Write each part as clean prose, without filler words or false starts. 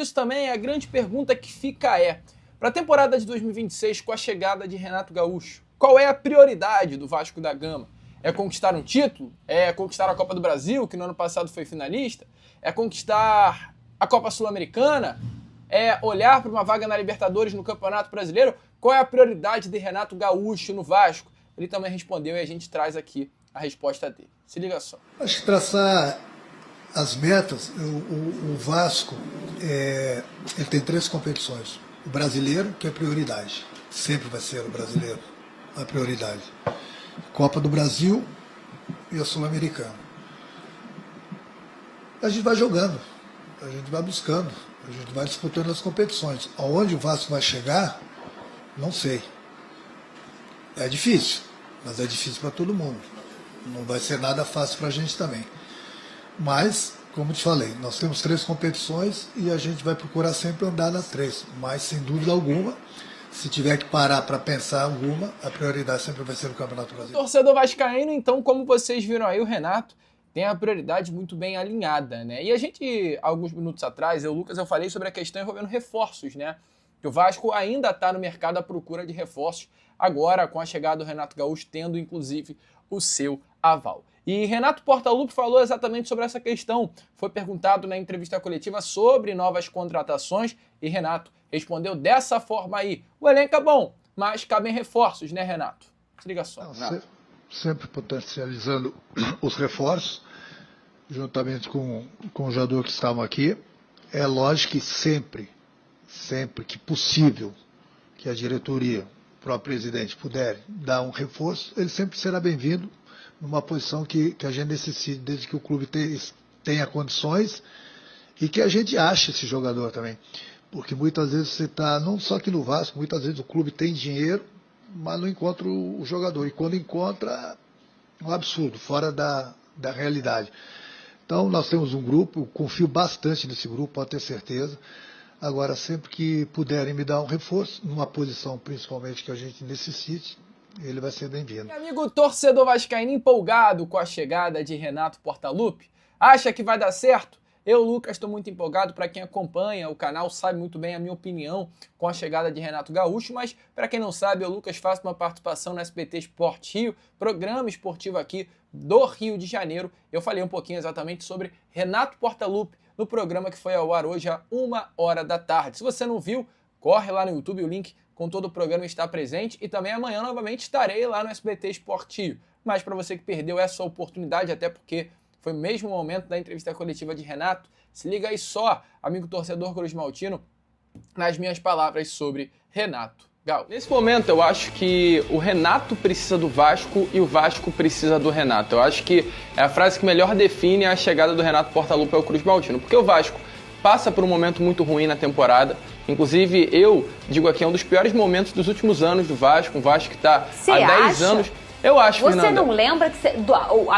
Isso também é a grande pergunta que fica para a temporada de 2026, com a chegada de Renato Gaúcho, qual é a prioridade do Vasco da Gama? É conquistar um título? É conquistar a Copa do Brasil, que no ano passado foi finalista? É conquistar a Copa Sul-Americana? É olhar para uma vaga na Libertadores no Campeonato Brasileiro? Qual é a prioridade de Renato Gaúcho no Vasco? Ele também respondeu e a gente traz aqui a resposta dele. Se liga só. Acho que traçar as metas, o Vasco ele tem 3 competições. O brasileiro, que é prioridade. Sempre vai ser o brasileiro a prioridade. Copa do Brasil e a Sul-Americana. A gente vai jogando, a gente vai buscando, a gente vai disputando as competições. Aonde o Vasco vai chegar, não sei. É difícil, mas é difícil para todo mundo. Não vai ser nada fácil para a gente também. Mas, como te falei, nós temos 3 competições e a gente vai procurar sempre andar nas 3. Mas, sem dúvida alguma, se tiver que parar para pensar alguma, a prioridade sempre vai ser o Campeonato Brasileiro. Torcedor vascaíno, então, como vocês viram aí, o Renato tem a prioridade muito bem alinhada, né? E a gente, alguns minutos atrás, Lucas, eu falei sobre a questão envolvendo reforços, né? Que o Vasco ainda está no mercado à procura de reforços, agora com a chegada do Renato Gaúcho, tendo inclusive o seu aval. E Renato Portaluppi falou exatamente sobre essa questão. Foi perguntado na entrevista coletiva sobre novas contratações e Renato respondeu dessa forma aí. O elenco é bom, mas cabem reforços, né, Renato? Se liga só. Sempre potencializando os reforços, juntamente com os jogadores que estavam aqui. É lógico que sempre que possível, que a diretoria, o próprio presidente puder dar um reforço, ele sempre será bem-vindo numa posição que a gente necessite, desde que o clube tenha condições e que a gente ache esse jogador também. Porque muitas vezes você está, não só aqui no Vasco, muitas vezes o clube tem dinheiro, mas não encontra o jogador. E quando encontra, é um absurdo, fora da realidade. Então nós temos um grupo, eu confio bastante nesse grupo, pode ter certeza. Agora, sempre que puderem me dar um reforço, numa posição principalmente que a gente necessite, ele vai ser bem-vindo. Meu amigo torcedor vascaíno empolgado com a chegada de Renato Portaluppi, acha que vai dar certo? Eu, Lucas, estou muito empolgado. Para quem acompanha o canal sabe muito bem a minha opinião com a chegada de Renato Gaúcho, mas para quem não sabe, eu, Lucas, faço uma participação no SBT Sport Rio, programa esportivo aqui do Rio de Janeiro. Eu falei um pouquinho exatamente sobre Renato Portaluppi no programa que foi ao ar hoje às 1h da tarde. Se você não viu, corre lá no YouTube, o link com todo o programa está presente, e também amanhã novamente estarei lá no SBT Sport Rio. Mas para você que perdeu essa oportunidade, até porque foi o mesmo momento da entrevista coletiva de Renato, se liga aí só, amigo torcedor Cruz Maltino, nas minhas palavras sobre Renato Gaúcho. Nesse momento eu acho que o Renato precisa do Vasco e o Vasco precisa do Renato. Eu acho que é a frase que melhor define a chegada do Renato Portaluppi ao Cruz Maltino, porque o Vasco passa por um momento muito ruim na temporada. Inclusive, eu digo aqui, é um dos piores momentos dos últimos anos do Vasco. Um Vasco que está há 10 anos... Eu acho, Você Fernanda. não lembra que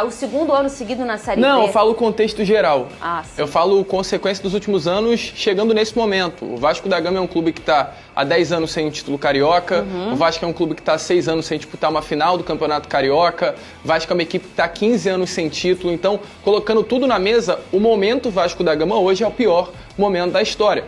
o segundo ano seguido na Série B? Não, eu falo o contexto geral. Ah, sim. Eu falo consequência dos últimos anos chegando nesse momento. O Vasco da Gama é um clube que está há 10 anos sem um título carioca. O Vasco é um clube que está há 6 anos sem disputar uma final do Campeonato Carioca. O Vasco é uma equipe que está há 15 anos sem título. Então, colocando tudo na mesa, o momento Vasco da Gama hoje é o pior momento da história.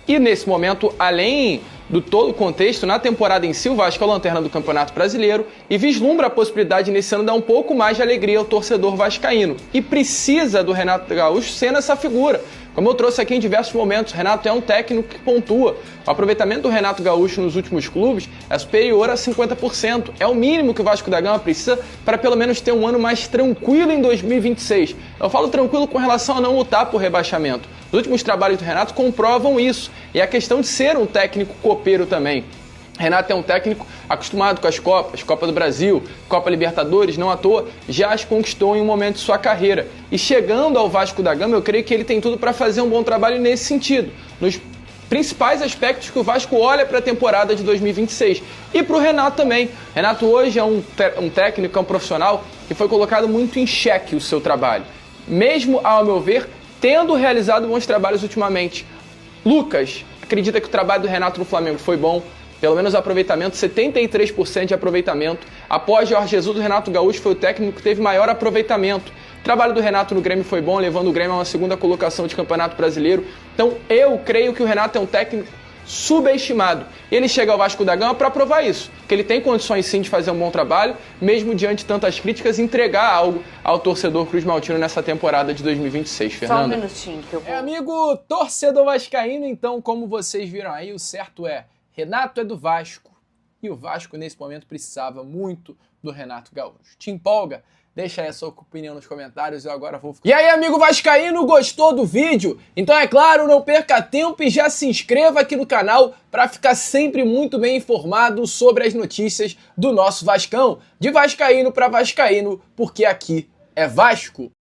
E nesse momento, além do todo o contexto, na temporada em si, o Vasco é a lanterna do Campeonato Brasileiro e vislumbra a possibilidade nesse ano de dar um pouco mais de alegria ao torcedor vascaíno. E precisa do Renato Gaúcho sendo essa figura. Como eu trouxe aqui em diversos momentos, Renato é um técnico que pontua. O aproveitamento do Renato Gaúcho nos últimos clubes é superior a 50%. É o mínimo que o Vasco da Gama precisa para pelo menos ter um ano mais tranquilo em 2026. Eu falo tranquilo com relação a não lutar por rebaixamento. Os últimos trabalhos do Renato comprovam isso. E a questão de ser um técnico copeiro também. Renato é um técnico acostumado com as Copas, Copa do Brasil, Copa Libertadores, não à toa, já as conquistou em um momento de sua carreira. E chegando ao Vasco da Gama, eu creio que ele tem tudo para fazer um bom trabalho nesse sentido, nos principais aspectos que o Vasco olha para a temporada de 2026. E para o Renato também. Renato hoje é um técnico, é um profissional que foi colocado muito em xeque o seu trabalho. Mesmo, ao meu ver, tendo realizado bons trabalhos ultimamente. Lucas acredita que o trabalho do Renato no Flamengo foi bom, pelo menos aproveitamento, 73% de aproveitamento. Após Jorge Jesus, o Renato Gaúcho foi o técnico que teve maior aproveitamento. trabalho do Renato no Grêmio foi bom, levando o Grêmio a uma segunda colocação de Campeonato Brasileiro. Então eu creio que o Renato é um técnico subestimado. Ele chega ao Vasco da Gama para provar isso, que ele tem condições sim de fazer um bom trabalho, mesmo diante de tantas críticas, entregar algo ao torcedor cruzmaltino nessa temporada de 2026, Fernanda. Só um minutinho que eu vou... Amigo torcedor vascaíno, então, como vocês viram aí, o certo é, Renato é do Vasco, e o Vasco nesse momento precisava muito do Renato Gaúcho. Te empolga? Deixa aí a sua opinião nos comentários, eu agora vou ficar... E aí, amigo vascaíno, gostou do vídeo? Então, é claro, não perca tempo e já se inscreva aqui no canal para ficar sempre muito bem informado sobre as notícias do nosso Vascão. De vascaíno para vascaíno, porque aqui é Vasco.